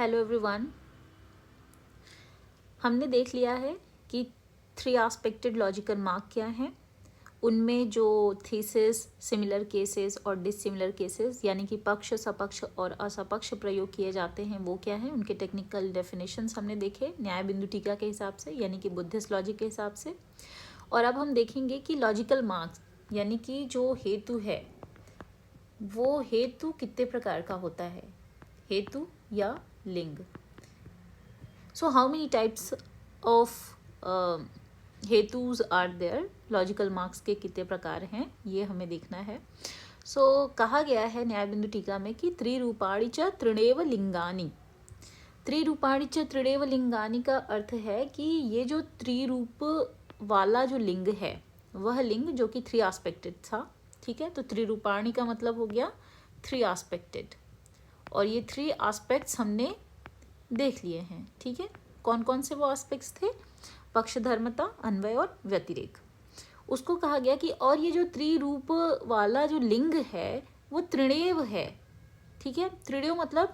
Hello everyone. हमने देख लिया है कि थ्री एस्पेक्टेड लॉजिकल मार्क क्या हैं। उनमें जो थीसिस, सिमिलर केसेस और डिसिमिलर केसेस यानी कि पक्ष, सपक्ष और असपक्ष प्रयोग किए जाते हैं वो क्या है, उनके टेक्निकल डेफिनेशंस हमने देखे न्याय बिंदु टीका के हिसाब से यानी कि बुद्धिस्ट लॉजिक के हिसाब से। और अब हम देखेंगे कि लॉजिकल मार्क्स यानी कि जो हेतु है वो हेतु कितने प्रकार का होता है, हेतु या लिंग। So how many types of हेतुज आर देयर, लॉजिकल मार्क्स के कितने प्रकार हैं ये हमें देखना है। कहा गया है न्याय बिंदु टीका में कि त्रिरूपाणि च तृणेव लिंगानि। त्रिरूपाणि च तृणेव लिंगानि का अर्थ है कि ये जो त्रिरूप वाला जो लिंग है वह लिंग जो कि थ्री एस्पेक्टेड था। ठीक है, तो त्रिरूपाणि का मतलब हो गया थ्री एस्पेक्टेड, और ये थ्री एस्पेक्ट्स हमने देख लिए हैं। ठीक है, कौन कौन से वो एस्पेक्ट्स थे, पक्षधर्मता, अन्वय और व्यतिरेक। उसको कहा गया कि और ये जो त्रिरूप वाला जो लिंग है वो त्रिणेव है। ठीक है, त्रिणेव मतलब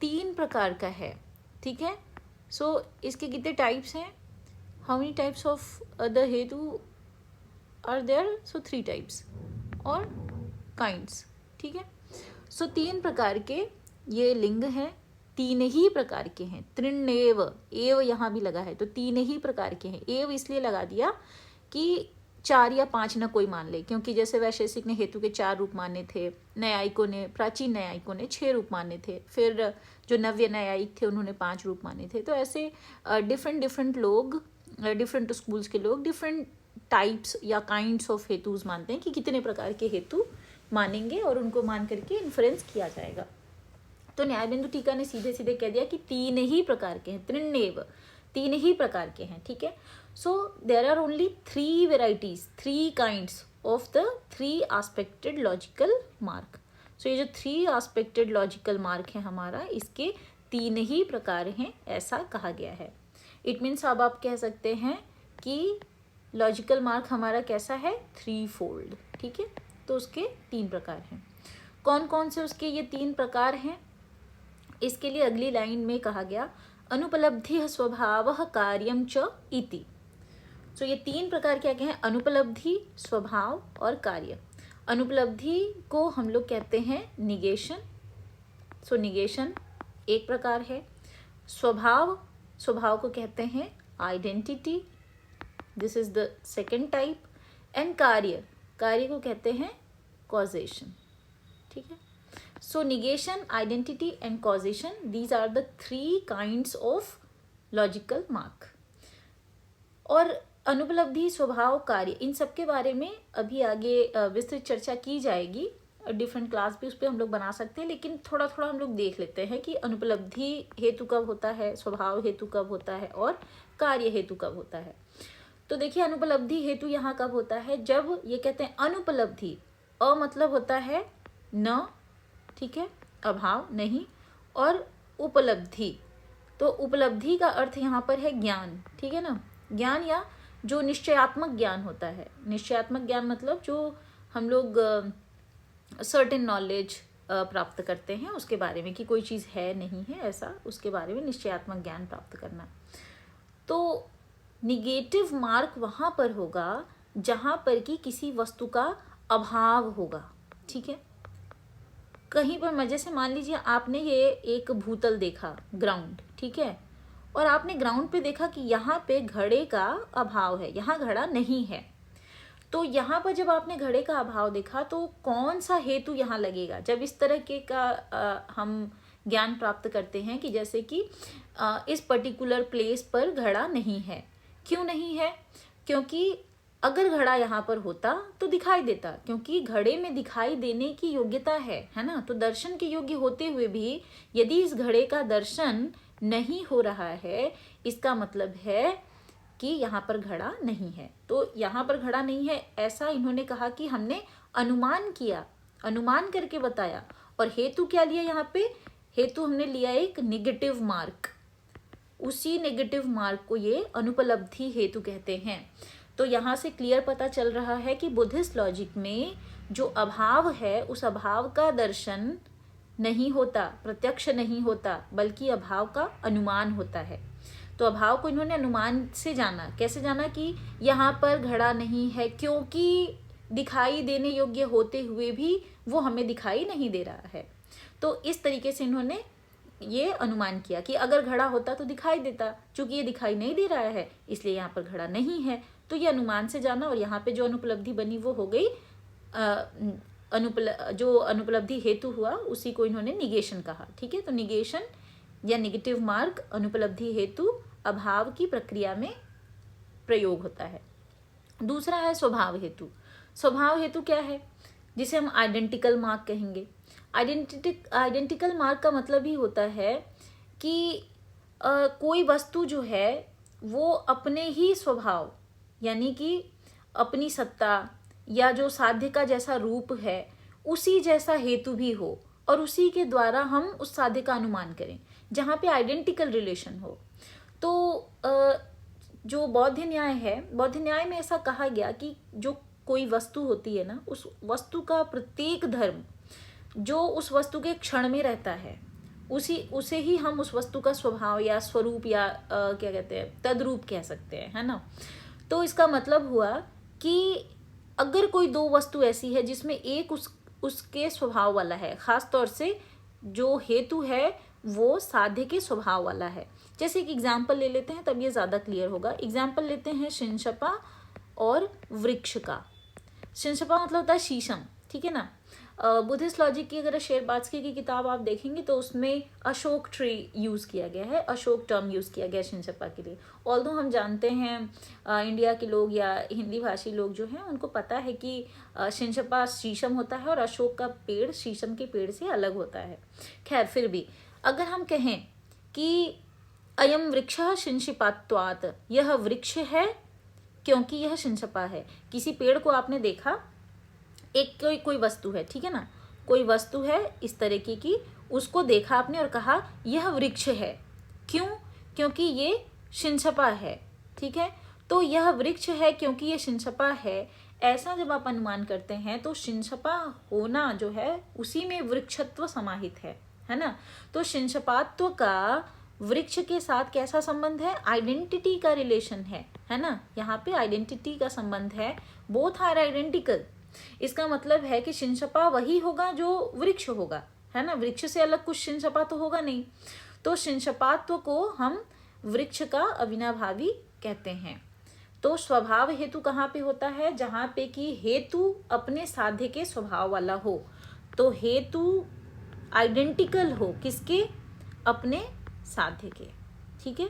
तीन प्रकार का है। ठीक है, इसके कितने टाइप्स हैं, how many types of the हेतु आर देयर, थ्री टाइप्स और काइंड्स। ठीक है, तीन प्रकार के ये लिंग हैं, तीन ही प्रकार के हैं। तृणेव, एव यहाँ भी लगा है तो तीन ही प्रकार के हैं। एव इसलिए लगा दिया कि चार या पांच न कोई मान ले, क्योंकि जैसे वैशेषिक ने हेतु के 4 रूप माने थे, न्यायिकों ने, प्राचीन न्यायिकों ने 6 रूप माने थे, फिर जो नव्य न्यायिक थे उन्होंने 5 रूप माने थे। तो ऐसे डिफरेंट लोग, डिफरेंट स्कूल्स के लोग डिफरेंट टाइप्स या काइंड्स ऑफ हेतुज मानते हैं कि कितने प्रकार के हेतु मानेंगे और उनको मान करके इन्फ्रेंस किया जाएगा। तो न्याय बिंदु टीका ने सीधे सीधे कह दिया कि तीन ही प्रकार के हैं, तृणेव तीन ही प्रकार के हैं। ठीक है, there are only 3 varieties, 3 kinds of the 3 expected logical mark. ये जो 3 एस्पेक्टेड लॉजिकल मार्क है हमारा, इसके 3 ही प्रकार हैं, ऐसा कहा गया है। इट मीन्स अब आप कह सकते हैं कि लॉजिकल मार्क हमारा कैसा है, 3 फोल्ड। ठीक है, तो उसके 3 प्रकार हैं। कौन कौन से उसके ये 3 प्रकार हैं, इसके लिए अगली लाइन में कहा गया अनुपलब्धि स्वभाव कार्यम च इति। ये 3 प्रकार क्या क्या हैं, अनुपलब्धि, स्वभाव और कार्य। अनुपलब्धि को हम लोग कहते हैं निगेशन, निगेशन एक प्रकार है। स्वभाव को कहते हैं identity, this is the second type. And कार्य को कहते हैं कॉजेशन। ठीक है, negation, identity and causation, these are the 3 kinds of logical mark। और अनुपलब्धि, स्वभाव, कार्य, इन सब के बारे में अभी आगे विस्तृत चर्चा की जाएगी, डिफरेंट क्लास भी उस पर हम लोग बना सकते हैं, लेकिन थोड़ा थोड़ा हम लोग देख लेते हैं कि अनुपलब्धि हेतु कब होता है, स्वभाव हेतु कब होता है और कार्य हेतु कब होता है। तो देखिए, अनुपलब्धि हेतु यहाँ कब होता है, जब ये कहते हैं अनुपलब्धि, अ मतलब होता है न, ठीक है, अभाव, नहीं, और उपलब्धि, तो उपलब्धि का अर्थ यहाँ पर है ज्ञान। ठीक है ना, ज्ञान या जो निश्चयात्मक ज्ञान होता है। निश्चयात्मक ज्ञान मतलब जो हम लोग सर्टेन नॉलेज प्राप्त करते हैं उसके बारे में कि कोई चीज़ है नहीं है ऐसा, उसके बारे में निश्चयात्मक ज्ञान प्राप्त करना। तो निगेटिव मार्क वहाँ पर होगा जहाँ पर कि किसी वस्तु का अभाव होगा। ठीक है, कहीं पर मजे से मान लीजिए आपने ये एक भूतल देखा, ग्राउंड, ठीक है, और आपने ग्राउंड पे देखा कि यहाँ पे घड़े का अभाव है, यहाँ घड़ा नहीं है। तो यहाँ पर जब आपने घड़े का अभाव देखा तो कौन सा हेतु यहाँ लगेगा, जब इस तरह के का हम ज्ञान प्राप्त करते हैं कि जैसे कि इस पर्टिकुलर प्लेस पर घड़ा नहीं है। क्यों नहीं है, क्योंकि अगर घड़ा यहाँ पर होता तो दिखाई देता, क्योंकि घड़े में दिखाई देने की योग्यता है ना। तो दर्शन के योग्य होते हुए भी यदि इस घड़े का दर्शन नहीं हो रहा है, इसका मतलब है कि यहाँ पर घड़ा नहीं है। तो यहाँ पर घड़ा नहीं है ऐसा इन्होंने कहा कि हमने अनुमान किया, अनुमान करके बताया। और हेतु क्या लिया यहाँ पे, हेतु हमने लिया एक नेगेटिव मार्क, उसी नेगेटिव मार्क को ये अनुपलब्धि हेतु कहते हैं। तो यहाँ से क्लियर पता चल रहा है कि बुद्धिस्ट लॉजिक में जो अभाव है उस अभाव का दर्शन नहीं होता, प्रत्यक्ष नहीं होता, बल्कि अभाव का अनुमान होता है। तो अभाव को इन्होंने अनुमान से जाना। कैसे जाना? कि यहाँ पर घड़ा नहीं है क्योंकि दिखाई देने योग्य होते हुए भी वो हमें दिखाई नहीं दे रहा है। तो इस तरीके से इन्होंने ये अनुमान किया कि अगर घड़ा होता तो दिखाई देता, चूंकि ये दिखाई नहीं दे रहा है इसलिए यहाँ पर घड़ा नहीं है। तो ये अनुमान से जाना, और यहाँ पे जो अनुपलब्धि बनी वो हो गई जो अनुपलब्धि हेतु हुआ उसी को इन्होंने निगेशन कहा। ठीक है, तो निगेशन या नेगेटिव मार्क अनुपलब्धि हेतु अभाव की प्रक्रिया में प्रयोग होता है। दूसरा है स्वभाव हेतु। स्वभाव हेतु क्या है? जिसे हम आइडेंटिकल मार्क कहेंगे। आइडेंटिकल मार्क का मतलब ही होता है कि कोई वस्तु जो है वो अपने ही स्वभाव, यानी कि अपनी सत्ता या जो साध्य का जैसा रूप है उसी जैसा हेतु भी हो, और उसी के द्वारा हम उस साध्य का अनुमान करें, जहाँ पे आइडेंटिकल रिलेशन हो। तो जो बौद्ध न्याय है, बौद्ध न्याय में ऐसा कहा गया कि जो कोई वस्तु होती है ना, उस वस्तु का प्रत्येक धर्म जो उस वस्तु के क्षण में रहता है उसे ही हम उस वस्तु का स्वभाव या स्वरूप या क्या कहते हैं, तद्रूप कह सकते हैं, है ना। तो इसका मतलब हुआ कि अगर कोई दो वस्तु ऐसी है जिसमें एक उसके स्वभाव वाला है, खास तौर से जो हेतु है वो साध्य के स्वभाव वाला है। जैसे एक एग्जाम्पल ले लेते हैं, तब ये ज़्यादा क्लियर होगा। एग्जाम्पल लेते हैं शिंशपा और वृक्ष का। शिंशपा मतलब होता है शीशम, ठीक है ना। बुद्धिस्ट लॉजिक की अगर शेरबात्स्की की किताब आप देखेंगे तो उसमें अशोक ट्री यूज़ किया गया है, अशोक टर्म यूज़ किया गया है शिंशपा के लिए। ऑल्दो हम जानते हैं इंडिया के लोग या हिंदी भाषी लोग जो हैं उनको पता है कि शिंशपा शीशम होता है और अशोक का पेड़ शीशम के पेड़ से अलग होता है। खैर, फिर भी अगर हम कहें कि अयम वृक्षः शिंशिपात्वात्, यह वृक्ष है क्योंकि यह शिंशपा है। किसी पेड़ को आपने देखा, एक कोई वस्तु है, ठीक है ना, कोई वस्तु है इस तरीके की, उसको देखा आपने और कहा यह वृक्ष है। क्यों? क्योंकि ये शिंशपा है, ठीक है। तो यह वृक्ष है क्योंकि ये शिंशपा है, ऐसा जब आप अनुमान करते हैं तो शिंशपा होना जो है उसी में वृक्षत्व समाहित है ना। तो शिंशपात्व का वृक्ष के साथ कैसा संबंध है? आइडेंटिटी का रिलेशन है ना। यहाँ पे आइडेंटिटी का संबंध है, बोथ आर आइडेंटिकल। इसका मतलब है कि शिंशपा वही होगा जो वृक्ष होगा, है ना। वृक्ष से अलग कुछ शिंशपा तो होगा नहीं। तो शिंशपात्व को हम वृक्ष का अविनाभावी कहते हैं। तो स्वभाव हेतु कहाँ पे होता है? जहाँ पे कि हेतु अपने साध्य के स्वभाव वाला हो। तो हेतु आइडेंटिकल हो किसके? अपने साध्य के, ठीक है।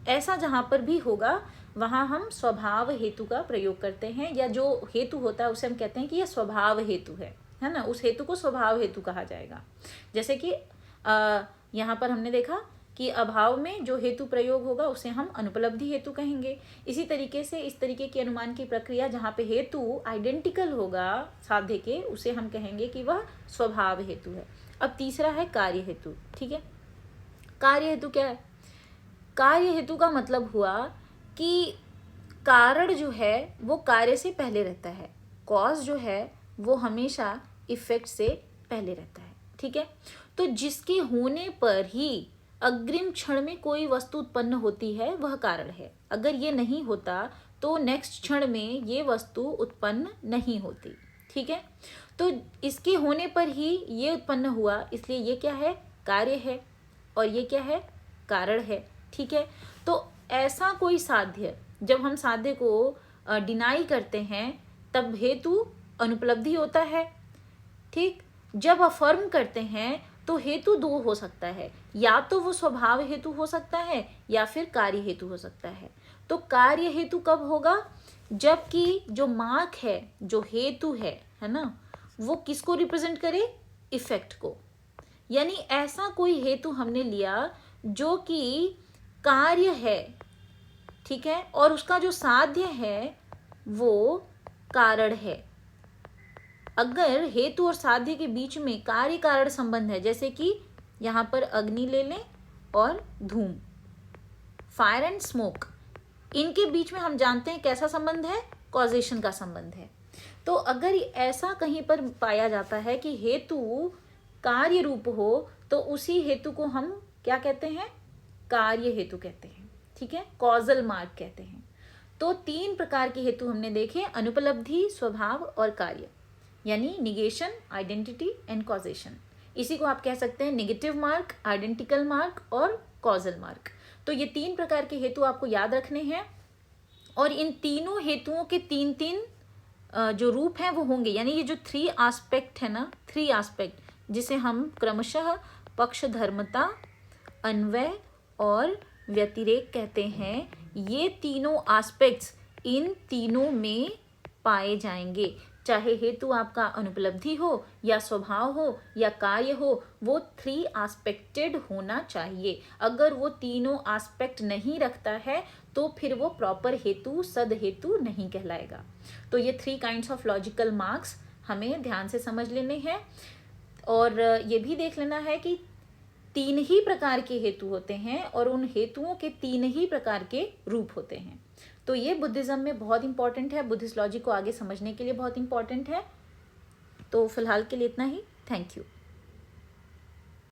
ऐसा जहाँ पर भी होगा वहाँ हम स्वभाव हेतु का प्रयोग करते हैं, या जो हेतु होता है उसे हम कहते हैं कि यह स्वभाव हेतु है ना। उस हेतु को स्वभाव हेतु कहा जाएगा। जैसे कि यहाँ पर हमने देखा कि अभाव में जो हेतु प्रयोग होगा उसे हम अनुपलब्धि हेतु कहेंगे। इसी तरीके से इस तरीके की अनुमान की प्रक्रिया जहाँ पे हेतु आइडेंटिकल होगा साध्य के, उसे हम कहेंगे कि वह स्वभाव हेतु है। अब तीसरा है कार्य हेतु, ठीक है। कार्य हेतु क्या है? कार्य हेतु का मतलब हुआ कि कारण जो है वो कार्य से पहले रहता है, कॉज जो है वो हमेशा इफेक्ट से पहले रहता है, ठीक है। तो जिसके होने पर ही अग्रिम क्षण में कोई वस्तु उत्पन्न होती है वह कारण है। अगर ये नहीं होता तो नेक्स्ट क्षण में ये वस्तु उत्पन्न नहीं होती, ठीक है। तो इसके होने पर ही ये उत्पन्न हुआ, इसलिए ये क्या है? कार्य है, और ये क्या है? कारण है, ठीक है। तो ऐसा कोई साध्य, जब हम साध्य को डिनाई करते हैं तब हेतु अनुपलब्धि होता है, ठीक। जब अफर्म करते हैं तो हेतु दो हो सकता है, या तो वो स्वभाव हेतु हो सकता है या फिर कार्य हेतु हो सकता है। तो कार्य हेतु कब होगा? जबकि जो मार्क है, जो हेतु है ना, वो किसको रिप्रेजेंट करे? इफेक्ट को। यानी ऐसा कोई हेतु हमने लिया जो कि कार्य है, ठीक है, और उसका जो साध्य है वो कारण है। अगर हेतु और साध्य के बीच में कार्य कारण संबंध है, जैसे कि यहाँ पर अग्नि ले लें और धूम, फायर एंड स्मोक, इनके बीच में हम जानते हैं कैसा संबंध है? कॉजेशन का संबंध है। तो अगर ऐसा कहीं पर पाया जाता है कि हेतु कार्य रूप हो तो उसी हेतु को हम क्या कहते हैं, कार्य हेतु कहते हैं, ठीक है, कॉजल मार्ग कहते हैं। तो 3 प्रकार के हेतु हमने देखे, अनुपलब्धि, स्वभाव और कार्य, यानी निगेशन, आइडेंटिटी एंड कॉजेशन। इसी को आप कह सकते हैं नेगेटिव मार्क, आइडेंटिकल मार्क और कॉजल मार्क। तो ये 3 प्रकार के हेतु आपको याद रखने हैं और इन तीनों हेतुओं के 3-3 जो रूप हैं वो होंगे, यानी ये जो 3 एस्पेक्ट है ना, 3 एस्पेक्ट जिसे हम क्रमशः पक्षधर्मता, अन्वय और व्यतिरेक कहते हैं, ये तीनों एस्पेक्ट्स इन तीनों में पाए जाएंगे। चाहे हेतु आपका अनुपलब्धि हो या स्वभाव हो या कार्य हो, वो 3 एस्पेक्टेड होना चाहिए। अगर वो तीनों एस्पेक्ट नहीं रखता है तो फिर वो प्रॉपर हेतु, सद हेतु नहीं कहलाएगा। तो ये 3 काइंड्स ऑफ लॉजिकल मार्क्स हमें ध्यान से समझ लेने हैं और ये भी देख लेना है कि 3 ही प्रकार के हेतु होते हैं और उन हेतुओं के 3 ही प्रकार के रूप होते हैं। तो ये बुद्धिज्म में बहुत इंपॉर्टेंट है, बुद्धिस्ट लॉजिक को आगे समझने के लिए बहुत इंपॉर्टेंट है। तो फिलहाल के लिए इतना ही। Thank you.